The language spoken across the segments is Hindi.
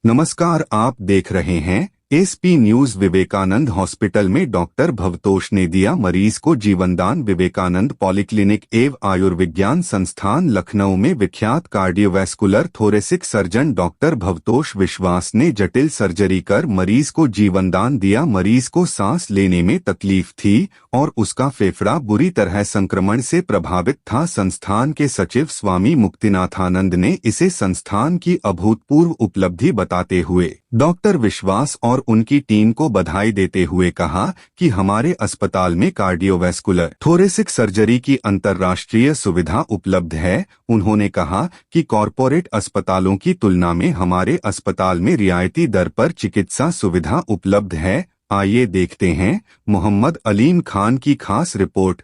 नमस्कार, आप देख रहे हैं एसपी न्यूज। विवेकानंद हॉस्पिटल में डॉक्टर भवतोष ने दिया मरीज को जीवनदान। विवेकानंद पॉलीक्लिनिक एवं आयुर्विज्ञान संस्थान लखनऊ में विख्यात cardiovascular thoracic surgeon doctor Bhavtosh विश्वास ने जटिल सर्जरी कर मरीज को जीवनदान दिया। मरीज को सांस लेने में तकलीफ थी और उसका फेफड़ा बुरी तरह संक्रमण से प्रभावित था। संस्थान के सचिव स्वामी मुक्तिनाथानंद ने इसे संस्थान की अभूतपूर्व उपलब्धि बताते हुए डॉक्टर विश्वास और उनकी टीम को बधाई देते हुए कहा कि हमारे अस्पताल में कार्डियोवैस्कुलर थोरेसिक सर्जरी की अंतर्राष्ट्रीय सुविधा उपलब्ध है। उन्होंने कहा कि कॉरपोरेट अस्पतालों की तुलना में हमारे अस्पताल में रियायती दर पर चिकित्सा सुविधा उपलब्ध है। आइए देखते हैं मोहम्मद अलीम खान की खास रिपोर्ट।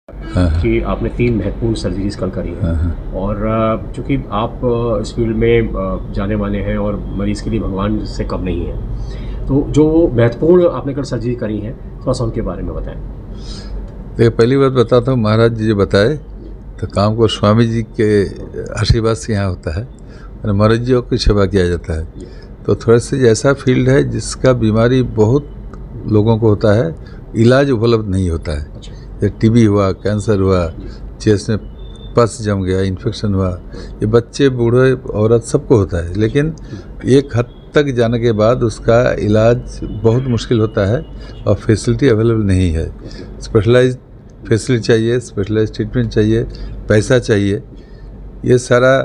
कि आपने 3 महत्वपूर्ण सर्जरीज कल करी हैं और चूँकि आप इस फील्ड में जाने वाले हैं और मरीज़ के लिए भगवान से कम नहीं है, तो जो महत्वपूर्ण आपने कल सर्जरी करी है थोड़ा सा उनके बारे में बताएं। देखिए, पहली बात बताता हूँ, महाराज जी जो बताए तो काम को स्वामी जी के आशीर्वाद से यहाँ होता है और मरीजों की सेवा किया जाता है। तो थोड़ा सा ऐसा फील्ड है जिसका बीमारी बहुत लोगों को होता है, इलाज उपलब्ध नहीं होता है। ये टीबी हुआ, कैंसर हुआ, चेस्ट में पस जम गया, इन्फेक्शन हुआ, ये बच्चे बूढ़े औरत सबको होता है। लेकिन एक हद तक जाने के बाद उसका इलाज बहुत मुश्किल होता है और फैसिलिटी अवेलेबल नहीं है। स्पेशलाइज्ड फैसिलिटी चाहिए, स्पेशलाइज्ड ट्रीटमेंट चाहिए, पैसा चाहिए, ये सारा।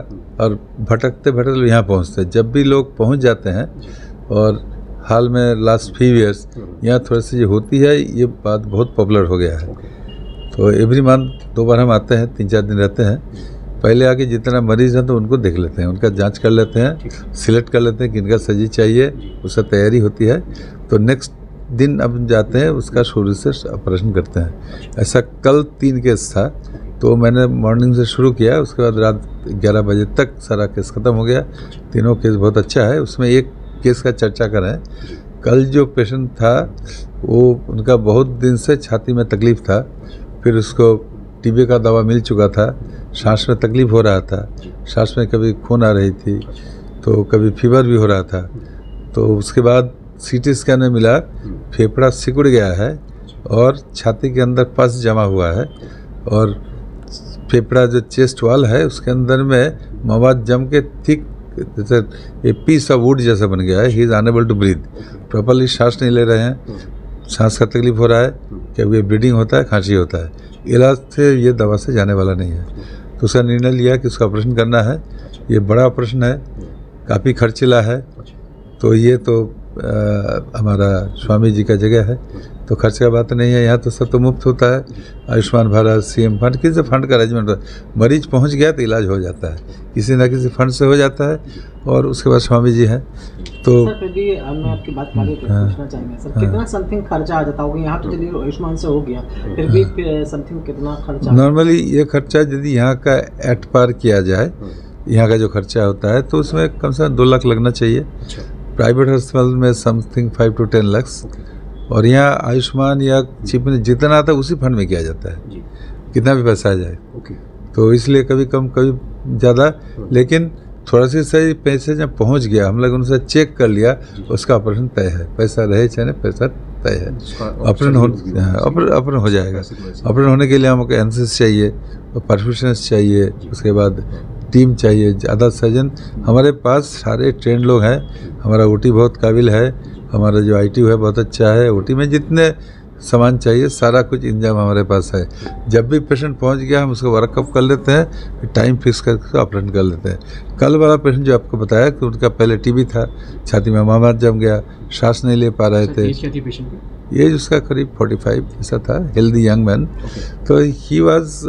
और भटकते भटकते यहाँ पहुँचते हैं। जब भी लोग पहुँच जाते हैं, और हाल में लास्ट फ्यू ईयर्स यहाँ थोड़ी सी जो होती है, ये बात बहुत पॉपुलर हो गया है। तो एवरी मंथ 2 बार हम आते हैं, 3-4 दिन रहते हैं। पहले आके जितना मरीज़ हैं तो उनको देख लेते हैं, उनका जांच कर लेते हैं, सिलेक्ट कर लेते हैं कि इनका सर्जरी चाहिए, उसका तैयारी होती है। तो नेक्स्ट दिन अब जाते हैं, उसका शुरू से ऑपरेशन करते हैं। ऐसा कल 3 केस था, तो मैंने मॉर्निंग से शुरू किया, उसके बाद रात 11 बजे तक सारा केस ख़त्म हो गया। तीनों केस बहुत अच्छा है। उसमें एक केस का चर्चा करें, कल जो पेशेंट था वो उनका बहुत दिन से छाती में तकलीफ़ था, फिर उसको टीबी का दवा मिल चुका था, सांस में तकलीफ़ हो रहा था, सांस में कभी खून आ रही थी, तो कभी फीवर भी हो रहा था। तो उसके बाद सीटी स्कैन में मिला फेफड़ा सिकुड़ गया है और छाती के अंदर पस जमा हुआ है, और फेफड़ा जो चेस्ट वाल है उसके अंदर में मवाद जम के थिक जैसे ये पीस ऑफ वुड जैसा बन गया है। He is unable to breathe, properly सांस नहीं ले रहे हैं, सांस का तकलीफ हो रहा है, कभी ब्लीडिंग होता है, खांसी होता है। इलाज से ये दवा से जाने वाला नहीं है। तो उसका निर्णय लिया कि उसका ऑपरेशन करना है। ये बड़ा ऑपरेशन है, काफ़ी खर्चीला है। तो ये तो हमारा स्वामी जी का जगह है, तो खर्च का बात नहीं है। यहाँ तो सब तो मुफ्त होता है, आयुष्मान भारत, सीएम फंड, किसी फंड का अरेंजमेंट होता है। मरीज पहुँच गया तो इलाज हो जाता है, किसी न किसी फंड से हो जाता है। और उसके बाद स्वामी जी हैं। तो सर फिर भी मैं आपकी बात आगे पूछना चाहेंगे सर, कितना समथिंग खर्चा आ जाता होगा? यहाँ तो चलिए आयुष्मान से हो गया, फिर भी समथिंग कितना खर्चा? नॉर्मली ये खर्चा यदि यहाँ का एट पार किया जाए, यहाँ का जो खर्चा होता है, तो उसमें कम से कम 2 लाख लगना चाहिए। प्राइवेट हॉस्पिटल में समथिंग 5 to 10 लाख, और यहाँ आयुष्मान या चिप में जितना आता है उसी फंड में किया जाता है, कितना भी पैसा आ जाए। तो इसलिए कभी कम कभी ज़्यादा, लेकिन थोड़ा सी सही पैसे जब पहुँच गया, हम लोग उनसे चेक कर लिया, उसका ऑपरेशन तय है। पैसा रहे चाहे पैसा तय है, ऑपरेशन हो जाएगा। ऑपरेशन होने के लिए हमको एनालिसिस चाहिए, परफ्यूशंस चाहिए, उसके बाद टीम चाहिए, ज़्यादा सर्जन। हमारे पास सारे ट्रेंड लोग हैं, हमारा ओटी बहुत काबिल है, हमारा जो आईटी है बहुत अच्छा है। ओटी में जितने सामान चाहिए सारा कुछ इंतजाम हमारे पास है। जब भी पेशेंट पहुंच गया हम उसको वर्कअप कर लेते हैं, फिर टाइम फिक्स करके ऑपरेशन कर लेते हैं। कल वाला पेशेंट जो आपको बताया कि उनका पहले टीबी था, छाती में मामात जम गया, सांस नहीं ले पा रहे थे। एज उसका करीब 45 ऐसा था, हेल्दी यंग मैन। तो he was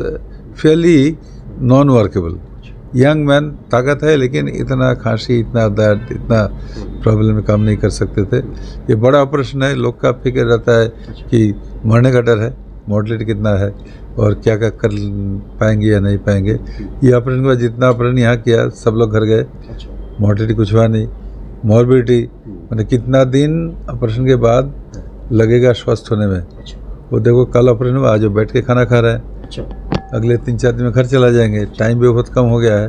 fairly non workable young man, ताकत है, लेकिन इतना खांसी, इतना दर्द, इतना प्रॉब्लम में काम नहीं कर सकते थे। ये बड़ा ऑपरेशन है, लोग का फिक्र रहता है कि मरने का डर है, मोर्टेलिटी कितना है और क्या क्या कर पाएंगे या नहीं पाएंगे। ये ऑपरेशन के बाद जितना ऑपरेशन यहाँ किया सब लोग घर गए, मोर्टेलिटी कुछ हुआ नहीं। मॉर्बिडिटी मैंने कितना दिन ऑपरेशन के बाद लगेगा स्वस्थ होने में, वो देखो कल ऑपरेशन हुआ, आज बैठ के खाना खा रहे हैं, अगले 3-4 दिन में घर चला जाएंगे। टाइम भी बहुत कम हो गया है।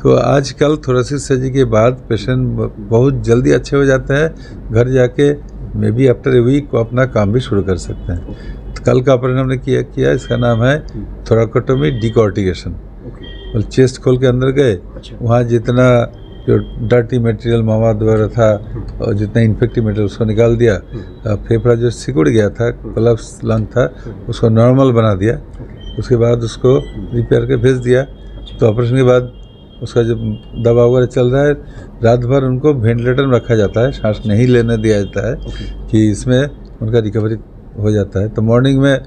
तो आजकल थोरेसिक सर्जरी के बाद पेशेंट बहुत जल्दी अच्छे हो जाते हैं, घर जाके may be after a week वो अपना काम भी शुरू कर सकते हैं। तो कल का ऑपरेशन हमने किया, इसका नाम है थोरैकोटोमी डिकॉर्टिकेशन। और चेस्ट खोल के अंदर गए, वहाँ जितना जो डर्टी मटेरियल मवाद वगैरह था और जितना इन्फेक्टिव मटेरियल उसको निकाल दिया, फेफड़ा जो सिकुड़ गया था, कोलैप्स लंग था, उसको नॉर्मल बना दिया। उसके बाद उसको रिपेयर के भेज दिया। तो ऑपरेशन के बाद उसका जो दवा वगैरह चल रहा है, रात भर उनको वेंटिलेटर में रखा जाता है, सांस नहीं लेने दिया जाता है कि इसमें उनका रिकवरी हो जाता है। तो मॉर्निंग में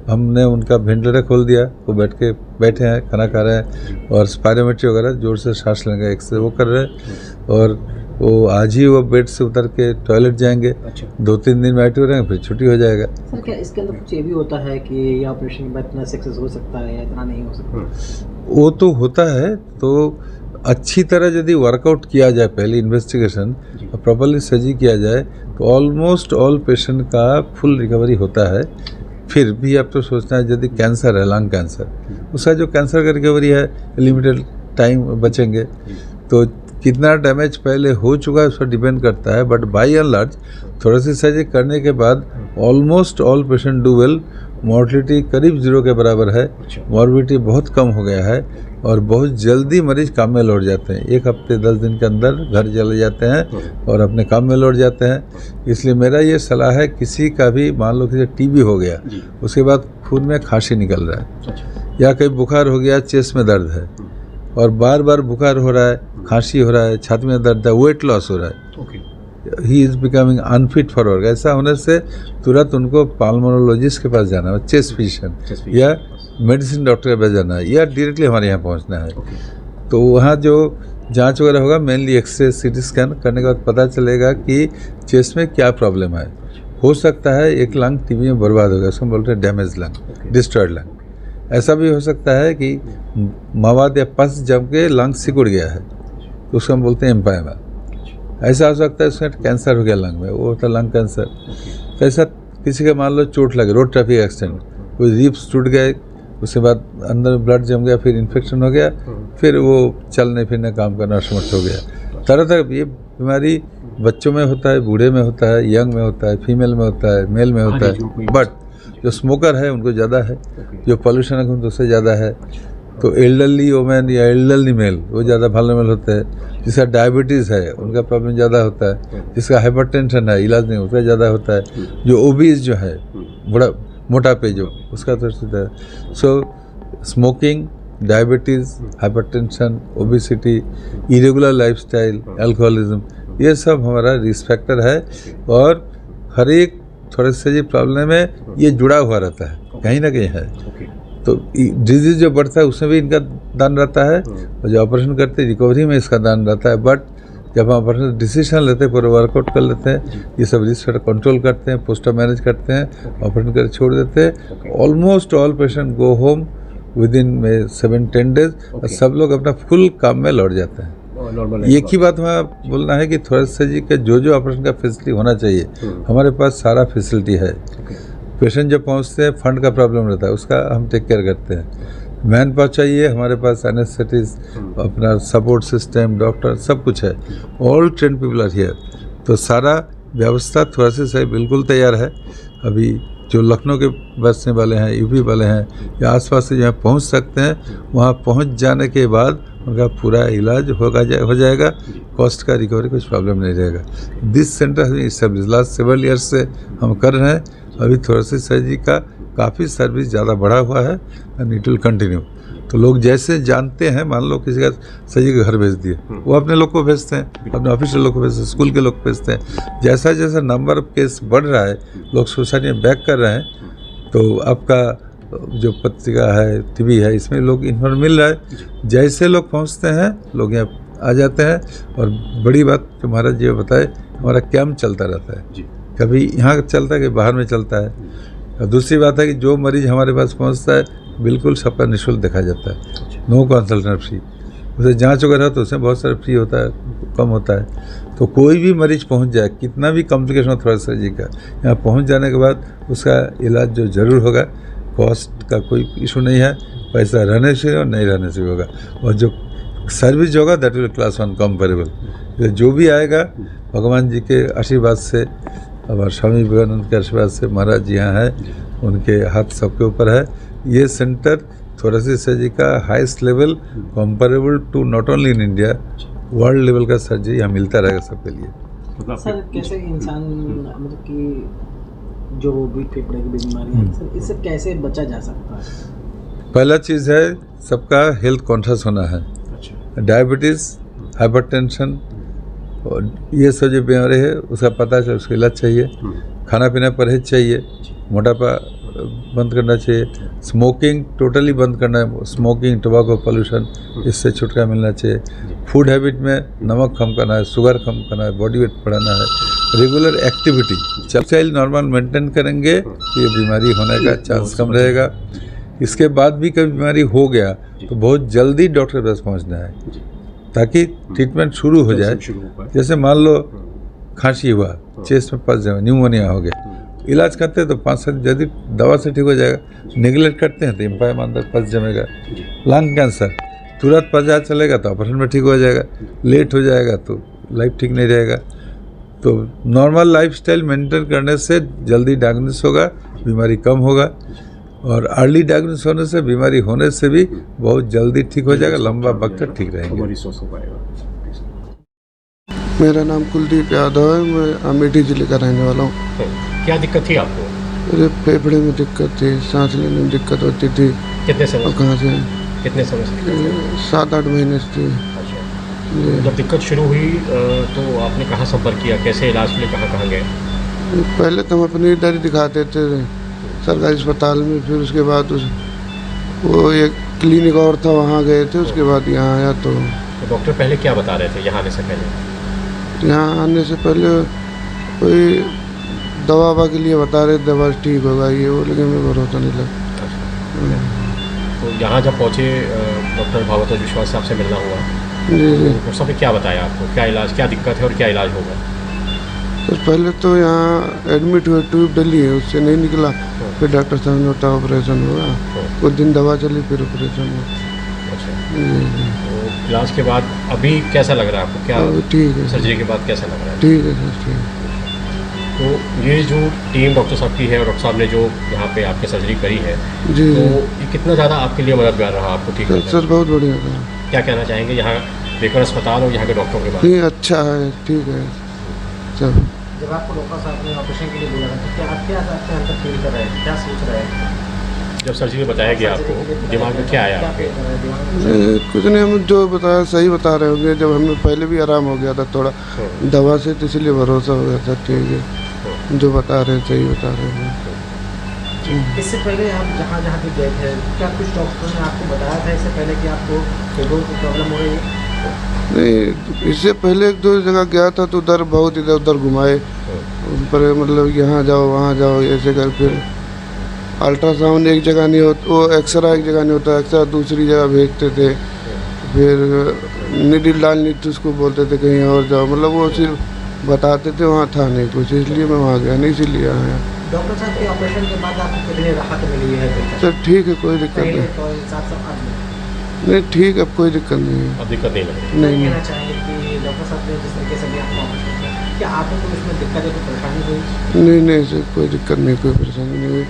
हमने उनका वेंटिलेटर खोल दिया, वो बैठे हैं, खाना खा रहे हैं और स्पायरोमेट्री वगैरह जोर से सांस लेंगे एक्सरे वो कर रहे हैं। और वो आज ही वो बेड से उतर के टॉयलेट जाएंगे, 2-3 दिन में एक्टिव रहेंगे, फिर छुट्टी हो जाएगा। सर क्या इसके अंदर कुछ ये भी होता है कि ये ऑपरेशन के बाद इतना सक्सेस हो सकता है या इतना नहीं हो सकता? वो तो होता है, तो अच्छी तरह यदि वर्कआउट किया जाए, पहले इन्वेस्टिगेशन और प्रॉपर्ली सर्जरी किया जाए, तो ऑलमोस्ट ऑल पेशेंट का फुल रिकवरी होता है। फिर भी आप तो सोचना है यदि कैंसर है, लंग कैंसर, उसका जो कैंसर का रिकवरी है लिमिटेड टाइम बचेंगे। तो कितना डैमेज पहले हो चुका है उस पर डिपेंड करता है, but by and large thoracic surgery करने के बाद almost all patient do well. Mortality करीब 0 के बराबर है, मॉर्बिडिटी बहुत कम हो गया है और बहुत जल्दी मरीज काम में लौट जाते हैं। 1 हफ्ते 10 दिन के अंदर घर चले जाते हैं और अपने काम में लौट जाते हैं। इसलिए मेरा ये सलाह है, किसी का भी मान लो किसी टीबी हो गया, उसके बाद खून में खांसी निकल रहा है या कहीं बुखार हो गया, चेस्ट में दर्द है और बार बार बुखार हो रहा है, खांसी हो रहा है, छाती में दर्द है, वेट लॉस हो रहा है, he is becoming unfit for work, ऐसा होने से तुरंत उनको पाल्मोनोलॉजिस्ट के पास जाना है, चेस्ट फिजिशियन या मेडिसिन डॉक्टर के पास जाना है या डायरेक्टली हमारे यहाँ पहुँचना है। तो वहाँ जो जांच वगैरह होगा, मेनली एक्सरे सीटी स्कैन करने के बाद पता चलेगा कि चेस्ट में क्या प्रॉब्लम है। हो सकता है एक लंग टीबी में बर्बाद हो गया, उसको बोलते हैं डैमेज लंग, डिस्ट्रॉयड लंग। ऐसा भी हो सकता है कि मवाद या पस जम के लंग सिकुड़ गया है, तो उसको हम बोलते हैं एम्पायमा। ऐसा हो सकता है उसका कैंसर हो गया लंग में, वो होता है लंग कैंसर। तो ऐसा किसी का मान लो चोट लगे, रोड ट्रैफिक एक्सीडेंट, कोई रिब्स टूट गए, उसके बाद अंदर ब्लड जम गया, फिर इन्फेक्शन हो गया, फिर वो चलने फिरने काम करना असमर्थ हो गया। तरह तरह ये बीमारी बच्चों में होता है, बूढ़े में होता है, यंग में होता है, फीमेल में होता है, मेल में होता है। बट जो स्मोकर है उनको ज़्यादा है, जो पॉल्यूशन है उनको उससे ज़्यादा है। तो एल्डरली वोमेन या एल्डरली मेल वो ज़्यादा वल्नरेबल होते हैं। जिसका डायबिटीज़ है उनका प्रॉब्लम ज़्यादा होता है, जिसका हाइपरटेंशन है इलाज नहीं उसका ज़्यादा होता है, जो ओबीज जो है बड़ा मोटापे जो उसका तो है। So smoking, diabetes, hypertension, obesity, irregular lifestyle, alcoholism, ये सब हमारा रिस्क फैक्टर है और हर एक थोड़े से प्रॉब्लम में ये जुड़ा हुआ रहता है, कहीं ना कहीं है। तो डिजीज जो बढ़ता है उसमें भी इनका दान रहता है और जो ऑपरेशन करते हैं रिकवरी में इसका दान रहता है। बट जब हम ऑपरेशन डिसीजन लेते हैं, पूरा वर्कआउट कर लेते हैं, ये सब रिस्क कंट्रोल करते हैं, पोस्ट मैनेज करते हैं, ऑपरेशन कर छोड़ देते हैं, almost all patient go home with in 7-10 days और सब लोग अपना फुल काम में लौट जाते हैं। एक ही बात हमें बोलना है कि थोरेसिक सर्जरी का जो ऑपरेशन का फैसिलिटी होना चाहिए, हमारे पास सारा फैसिलिटी है। पेशेंट जब पहुंचते हैं फंड का प्रॉब्लम रहता है, उसका हम टेक केयर करते हैं। मैन पावर चाहिए, हमारे पास एनेस्थेटिस्ट, अपना सपोर्ट सिस्टम, डॉक्टर, सब कुछ है, all train people are here. तो सारा व्यवस्था थोरेसिक सर्जरी बिल्कुल तैयार है। अभी जो लखनऊ के बसने वाले हैं, यूपी वाले हैं या आसपास से जहाँ पहुँच सकते हैं, वहाँ पहुँच जाने के बाद उनका पूरा इलाज हो जाएगा, कॉस्ट का रिकवरी कुछ प्रॉब्लम नहीं रहेगा। This centre establish last 7 years से हम कर रहे हैं। अभी थोरेसिक सर्जरी का काफ़ी सर्विस ज़्यादा बढ़ा हुआ है एंड इट विल कंटिन्यू। तो लोग जैसे जानते हैं, मान लो किसी का सर्जरी के घर भेज दिए, वो अपने लोग को भेजते हैं, अपने ऑफिशियल लोग को भेजते हैं, स्कूल के लोग को भेजते हैं। जैसा जैसा नंबर ऑफ केस बढ़ रहा है, लोग सोसाइटी में बैक कर रहे हैं, तो आपका जो पत्रिका है, टीवी है, इसमें लोग इन्फॉर्म मिल रहा है। जैसे लोग पहुंचते हैं लोग यहाँ आ जाते हैं। और बड़ी बात जो महाराज जी बताए, हमारा कैंप चलता रहता है, कभी यहाँ चलता है कि बाहर में चलता है। और दूसरी बात है कि जो मरीज हमारे पास पहुँचता है बिल्कुल सबका निःशुल्क देखा जाता है, नो कंसल्टेंट फ्री। उसे जाँच वगैरह तो उसमें बहुत सारा फ्री होता है, कम होता है। तो कोई भी मरीज पहुंच जाए, कितना भी कॉम्प्लिकेशन हो थोरेसिक सर्जरी का, यहाँ पहुंच जाने के बाद उसका इलाज जो ज़रूर होगा, कॉस्ट का कोई इशू नहीं है, पैसा रहने से और नहीं रहने से होगा। और जो सर्विस जो होगा दैट विल क्लास 1 कंपेरेबल। जो भी आएगा भगवान जी के आशीर्वाद से और स्वामी विवेकानंद के आशीर्वाद से, महाराज जी यहाँ है, उनके हाथ सबके ऊपर है। ये सेंटर थोरेसिक सर्जरी का highest level comparable to not only in India, world level का सर्जरी यहाँ मिलता रहेगा सबके लिए। सर कैसे इंसान मतलब कि जो भी फेफड़े की बीमारी है सर, इससे कैसे बचा जा सकता है? पहला चीज़ है सबका हेल्थ कॉन्शियस होना है। डायबिटीज़, हाइपरटेंशन और ये सब जो बीमारी है उसका पता है, उसका इलाज चाहिए। खाना पीना परहेज चाहिए, मोटापा बंद करना चाहिए, स्मोकिंग टोटली बंद करना है, स्मोकिंग, टोबैको, पोल्यूशन, इससे छुटकारा मिलना चाहिए। फूड हैबिट में नमक कम करना है, शुगर कम करना है, बॉडी वेट बढ़ाना है, regular activity, lifestyle normal maintain करेंगे तो ये बीमारी होने का चांस कम रहेगा। इसके बाद भी कभी बीमारी हो गया तो बहुत जल्दी डॉक्टर के पास पहुँचना है ताकि ट्रीटमेंट शुरू हो जाए। जैसे मान लो खांसी हुआ, चेस्ट में पस जाए, न्यूमोनिया हो गया, इलाज करते हैं तो 5-7 जल्दी दवा से ठीक हो जाएगा। नेगलेक्ट करते हैं तो इम्पायर अंदर पस जमेगा। लंग कैंसर तुरंत पता चलेगा तो ऑपरेशन में ठीक हो जाएगा, लेट हो जाएगा तो लाइफ ठीक नहीं रहेगा। तो नॉर्मल लाइफस्टाइल मेंटेन करने से जल्दी डायग्नोसिस होगा, बीमारी कम होगा, और अर्ली डायग्नोसिस होने से बीमारी होने से भी बहुत जल्दी ठीक हो जाएगा, लंबा वक्त तक ठीक रहेंगे। मेरा नाम कुलदीप यादव है, मैं अमेठी जिले का रहने वाला हूँ। क्या दिक्कत थी आपको? मेरे फेफड़े में दिक्कत थी, सांस लेने में दिक्कत होती थी। कितने समय और कहाँ से? कितने समय से? 7-8 महीने से थी। अच्छा, जब दिक्कत शुरू हुई तो आपने कहाँ संपर्क किया, कैसे इलाज के लिए कहाँ गए? पहले तो हम अपनी इधर ही दिखाते थे सरकारी अस्पताल में, फिर उसके बाद वो एक क्लिनिक और था वहाँ गए थे, उसके बाद यहाँ आया। तो डॉक्टर पहले क्या बता रहे थे यहाँ आने से पहले? यहाँ आने से पहले कोई दवा के लिए बता रहे, दवा ठीक होगा ये वो, लेकिन मैं भरोसा नहीं लगा। तो यहाँ जब पहुँचे डॉक्टर भागवत विश्वास साहब से मिलना हुआ, जी जी। डॉक्टर साहब ने क्या बताया आपको, क्या इलाज, क्या दिक्कत है और क्या इलाज होगा? सर पहले तो यहाँ एडमिट हुए, ट्यूब डली है, उससे नहीं निकला, फिर डॉक्टर साहब ने बताया ऑपरेशन होगा, कुछ दिन दवा चली, फिर ऑपरेशन हुआ। अच्छा, तो इलाज के बाद अभी कैसा लग रहा है आपको? क्या ठीक है, सर्जरी के बाद कैसा लग रहा है? ठीक है सर, ठीक है। तो ये जो टीम डॉक्टर साहब की है और डॉक्टर साहब ने जो यहाँ पे आपकी सर्जरी करी है, जी तो जी ये कितना ज़्यादा आपके लिए मददगार रहा आपको ठीक करने में? सर बहुत बढ़िया था। क्या कहना चाहेंगे यहाँ बेकर अस्पताल और यहाँ के डॉक्टरों के बारे में? नहीं अच्छा है, ठीक है सब। जब आपको डॉक्टर साहब ने ऑपरेशन के लिए बोला था तो क्या आपके अंदर फील कर रहे हैं, क्या सोच रहे हैं? जब सर्जरी बताया गया आपको, दिमाग में क्या आया आपके? कुछ नहीं, हम जो बताया सही बता रहे होंगे। जब हमें पहले भी आराम हो गया था थोड़ा दवा से, तो इसलिए भरोसा हो गया था। ठीक है, जो बता रहे हैं सही बता रहे हैं। इससे पहले आप जहाँ भी गए थे, क्या कुछ डॉक्टर ने आपको बताया था इससे पहले कि आपको फेफड़ों की प्रॉब्लम हो रही है? नहीं, इससे पहले 1-2 जगह गया था तो उधर बहुत इधर उधर घुमाए, पर मतलब यहाँ जाओ वहाँ जाओ ऐसे कर। फिर अल्ट्रासाउंड एक जगह नहीं होता, वो एक्सरा एक जगह नहीं होता, एक्सरा दूसरी जगह भेजते थे। फिर निडिल डालनी थी, उसको बोलते थे कहीं और जाओ, मतलब वो सिर्फ बताते थे, वहाँ था नहीं कुछ, इसलिए मैं वहाँ गया नहीं, इसीलिए आया। डॉक्टर साहब के ऑपरेशन के बाद आपको कितनी राहत मिली है? सर ठीक है, कोई दिक्कत नहीं। नहीं ठीक है, कोई दिक्कत नहीं है। अब दिक्कत नहीं लग रही? नहीं कहना चाहेंगे कि डॉक्टर साहब ने जिस तरीके से भी आपको ऑपरेशन किया, क्या आपको कोई इसमें दिक्कत है, कोई परेशानी हुई? नहीं सर, कोई दिक्कत नहीं, कोई परेशानी नहीं हुई।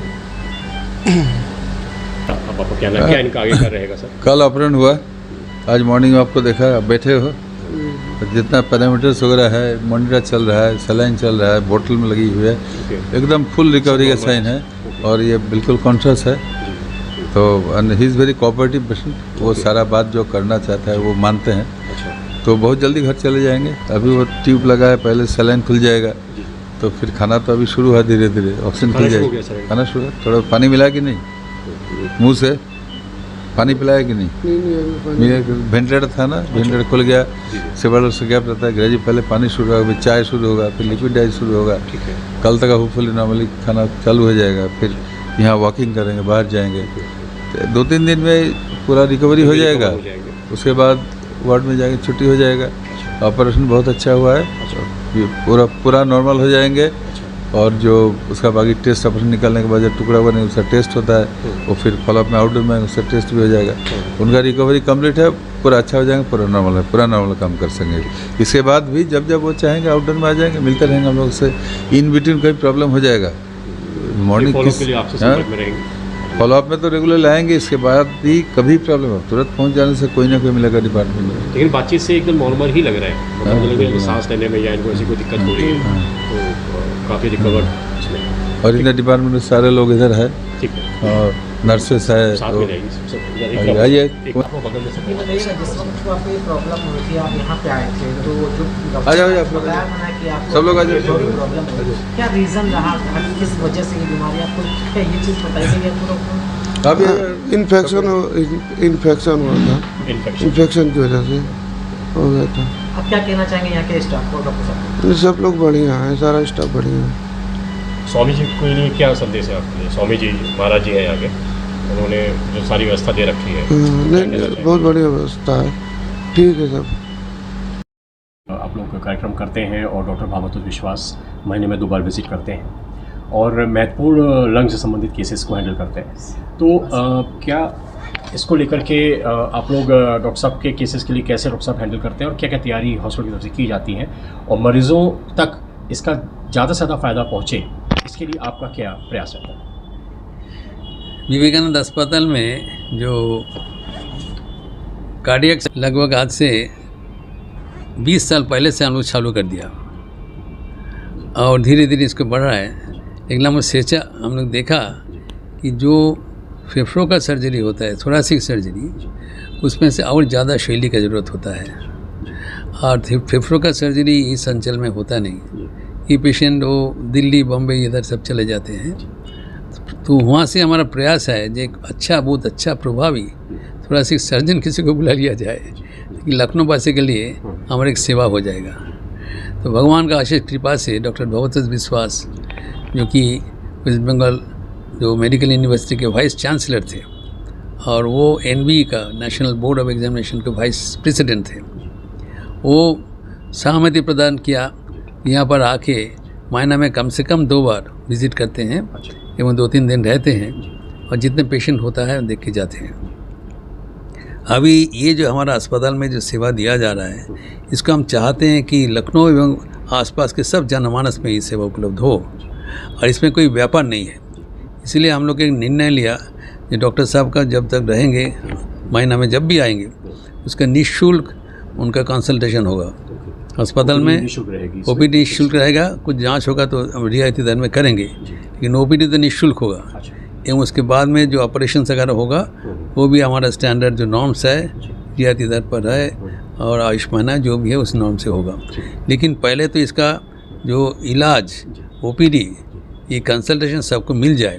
अब आपको क्या लगता है इनका आगे क्या रहेगा सर? कल ऑपरेशन हुआ, आज मॉर्निंग में आपको देखा, आप बैठे हो, जितना पैरामीटर्स वगैरह है, मॉनिटर चल रहा है, सलाइन चल रहा है, बोतल में लगी हुई है, एकदम फुल रिकवरी का साइन है, और ये बिल्कुल कॉन्शियस है। तो he is very cooperative patient, वो सारा बात जो करना चाहता है वो मानते हैं। तो बहुत जल्दी घर चले जाएंगे। अभी वो ट्यूब लगा है, पहले सलाइन खुल जाएगा, तो फिर खाना तो अभी शुरू है, धीरे धीरे ऑक्सीजन खुल जाएगा। खाना शुरू है, थोड़ा पानी मिलाया कि नहीं, मुँह से पानी पिलाया कि नहीं? वेंटिलेटर था ना, वेंटिलेटर खुल गया, सेवल से गैप रहता है, ग्रेजुअली पहले पानी शुरू होगा, फिर चाय शुरू होगा, फिर लिक्विड डाइट शुरू होगा। कल तक होपफुली नॉर्मली खाना चालू हो जाएगा। फिर यहाँ वॉकिंग करेंगे, बाहर जाएंगे, 2-3 दिन में पूरा रिकवरी हो जाएगा। उसके बाद वार्ड में जाएंगे, छुट्टी हो जाएगा। ऑपरेशन बहुत अच्छा हुआ है, पूरा नॉर्मल हो जाएंगे। और जो उसका बाकी टेस्ट ऑपरेशन निकालने के बाद जो टुकड़ा हुआ नहीं, उसका टेस्ट होता है, वो फिर फॉलोअप में आउटडोर में उसका टेस्ट भी हो जाएगा। उनका रिकवरी कंप्लीट है, पूरा अच्छा हो जाएंगे, पूरा नॉर्मल काम कर सकेंगे। इसके बाद भी जब जब वो चाहेंगे आउटडोर में आ जाएंगे, मिलते रहेंगे हम लोग से। इन बिटवीन कोई प्रॉब्लम हो जाएगा मॉर्निंग फॉलोअप के लिए आपसे संपर्क में रहेंगे। फॉलोअप में तो रेगुलर लाएंगे। इसके बाद भी कभी प्रॉब्लम हो तुरंत पहुंच जाने से कोई ना कोई मिलेगा डिपार्टमेंट में। लेकिन बातचीत से एकदम नॉर्मल ही लग रहा है, मतलब मुझे लग रहा है कि सांस लेने में या इनको ऐसी कोई दिक्कत हो रही है, तो काफ़ी रिकवर इसमें। और इधर डिपार्टमेंट में सारे लोग इधर है ठीक है, और नर्सेस है, साथ तो में रहेगी आइए। जिस वक्त को आपको ये प्रॉब्लम हुई थी, आप यहाँ पे आए थे, तो जो आ जाओ आप लोग, बताया मैंने कि आपको सब लोग आ जाओ। प्रॉब्लम हुई, क्या रीज़न रहा, किस वजह से ये बीमारी आपको, क्या ये चीज़ बताई गई आपको? अभी इन्फेक्शन हुआ था, इन्फेक्शन की वजह से हो गया था। आप क्या कहना चाहेंगे यहाँ के स्टाफ को, डॉक्टर साहब? सब लोग बढ़िया हैं, सारा स्टाफ बढ़िया है। स्वामी जी के लिए क्या संदेश है आपके लिए? स्वामी जी महाराज जी हैं यहाँ के, उन्होंने जो सारी व्यवस्था दे रखी है। नहीं, बहुत बढ़िया व्यवस्था है, ठीक है सब। आप लोग कार्यक्रम करते हैं और डॉक्टर भावतोष विश्वास महीने में 2 बार विजिट करते हैं और महत्वपूर्ण लंग से संबंधित केसेस को हैंडल करते हैं। तो क्या इसको लेकर के आप लोग डॉक्टर साहब के केसेस के लिए कैसे डॉक्टर साहब हैंडल करते हैं और क्या क्या तैयारी हॉस्पिटल की तरफ से की जाती है और मरीजों तक इसका ज़्यादा से ज़्यादा फ़ायदा पहुँचे, इसके लिए आपका क्या प्रयास रहता है? विवेकानंद अस्पताल में जो कार्डियक लगभग आज से 20 साल पहले से हम लोग चालू कर दिया और धीरे धीरे इसको बढ़ रहा है। लेकिन हम लोग देखा कि जो फेफड़ों का सर्जरी होता है, थोरासिक सर्जरी, उसमें से और ज़्यादा शैली का ज़रूरत होता है और फेफड़ों का सर्जरी इस अंचल में होता नहीं। ये पेशेंट वो दिल्ली, बम्बई इधर सब चले जाते हैं। तो वहाँ से हमारा प्रयास है जो एक बहुत अच्छा प्रभावी थोरासिक सर्जन किसी को बुला लिया जाए कि लखनऊ वासी के लिए हमारा एक सेवा हो जाएगा। तो भगवान का आशीष कृपा से डॉक्टर भावतोष विश्वास, जो कि वेस्ट बंगाल जो मेडिकल यूनिवर्सिटी के वाइस चांसलर थे और वो NBE का नेशनल बोर्ड ऑफ एग्जामिनेशन के वाइस प्रेसिडेंट थे, वो सहमति प्रदान किया। यहाँ पर आके महीना में कम से कम 2 बार विज़िट करते हैं एवं 2-3 दिन रहते हैं और जितने पेशेंट होता है देख के जाते हैं। अभी ये जो हमारा अस्पताल में जो सेवा दिया जा रहा है, इसको हम चाहते हैं कि लखनऊ एवं आसपास के सब जनमानस में ये सेवा उपलब्ध हो और इसमें कोई व्यापार नहीं है। इसलिए हम लोग एक निर्णय लिया कि डॉक्टर साहब का जब तक रहेंगे, महीना में जब भी आएंगे, उसका निःशुल्क उनका कंसल्टेशन होगा अस्पताल में। OPD निःशुल्क रहेगा, कुछ जांच होगा तो रियायती दर में करेंगे, लेकिन OPD तो निःशुल्क होगा। एवं उसके बाद में जो ऑपरेशन वगैरह होगा वो भी हमारा स्टैंडर्ड जो नॉर्म्स है रियायती दर पर है और आयुष्मान जो भी है उस नॉर्म से होगा। लेकिन पहले तो इसका जो इलाज OPD, ये कंसल्टेशन सबको मिल जाए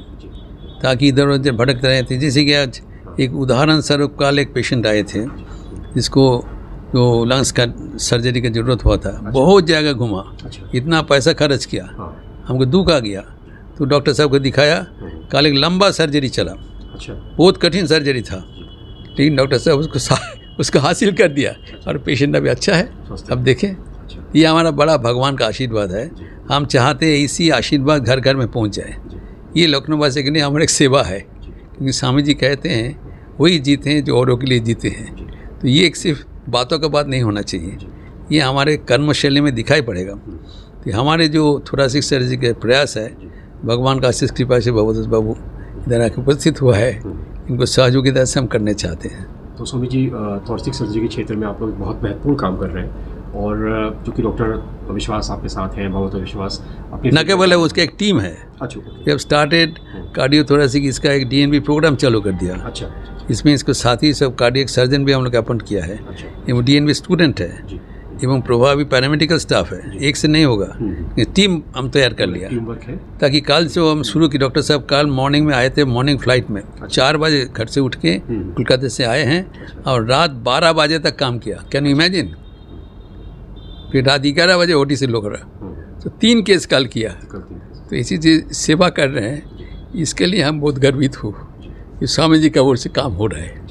ताकि इधर उधर भटकते रहे थे। जैसे कि आज एक उदाहरण स्वरूप कल एक पेशेंट आए थे जिसको जो लंग्स का सर्जरी की ज़रूरत हुआ था, बहुत जगह घुमा, इतना पैसा खर्च किया, हमको दुख आ गया। तो डॉक्टर साहब को दिखाया, कल एक लंबा सर्जरी चला, बहुत कठिन सर्जरी था, लेकिन डॉक्टर साहब उसको हासिल कर दिया और पेशेंट अभी अच्छा है। अब देखें, ये हमारा बड़ा भगवान का आशीर्वाद है। हम चाहते हैं इसी आशीर्वाद घर घर में पहुंच जाए। ये लखनऊ वासी के लिए हमारी एक सेवा है, क्योंकि स्वामी जी कहते हैं वही जीते हैं जो औरों के लिए जीते हैं। तो ये एक सिर्फ बातों का बात नहीं होना चाहिए, ये हमारे कर्मशैली में दिखाई पड़ेगा। तो हमारे जो थोरासिक सर्जरी के प्रयास है, भगवान का आशीष कृपा से भावतोष बाबू इधर आके उपस्थित हुआ है, इनको सहयोगिता से हम करने चाहते हैं। तो स्वामी जी, थोरासिक सर्जरी के क्षेत्र में आप लोग बहुत महत्वपूर्ण काम कर रहे हैं और चूँकि डॉक्टर विश्वास आपके साथ हैं, भावतोष विश्वास अपने न केवल है, उसका एक टीम है। अच्छा, जब स्टार्टेड कार्डियोथोरेसिक, इसका एक DNB प्रोग्राम चालू कर दिया। अच्छा, इसमें इसको साथ ही सब कार्डियक सर्जन भी हम लोग अपॉइंट किया है। अच्छा, एवं DNB स्टूडेंट है एवं प्रभावी पैरामेडिकल स्टाफ है। एक से नहीं होगा, टीम हम तैयार कर लिया टीम वर्क है। ताकि कल से हम शुरू की। डॉक्टर साहब कल मॉर्निंग में आए थे, मॉर्निंग फ्लाइट में 4 बजे घर से उठ के कोलकाता से आए हैं और रात 12 बजे तक काम किया। Can you imagine? फिर रात 11 बजे OT से लोग रहा, तो 3 केस कल किया। तो इसी चीज़ सेवा कर रहे हैं, इसके लिए हम बहुत गर्वित हूँ कि स्वामी जी का ओर से काम हो रहा है।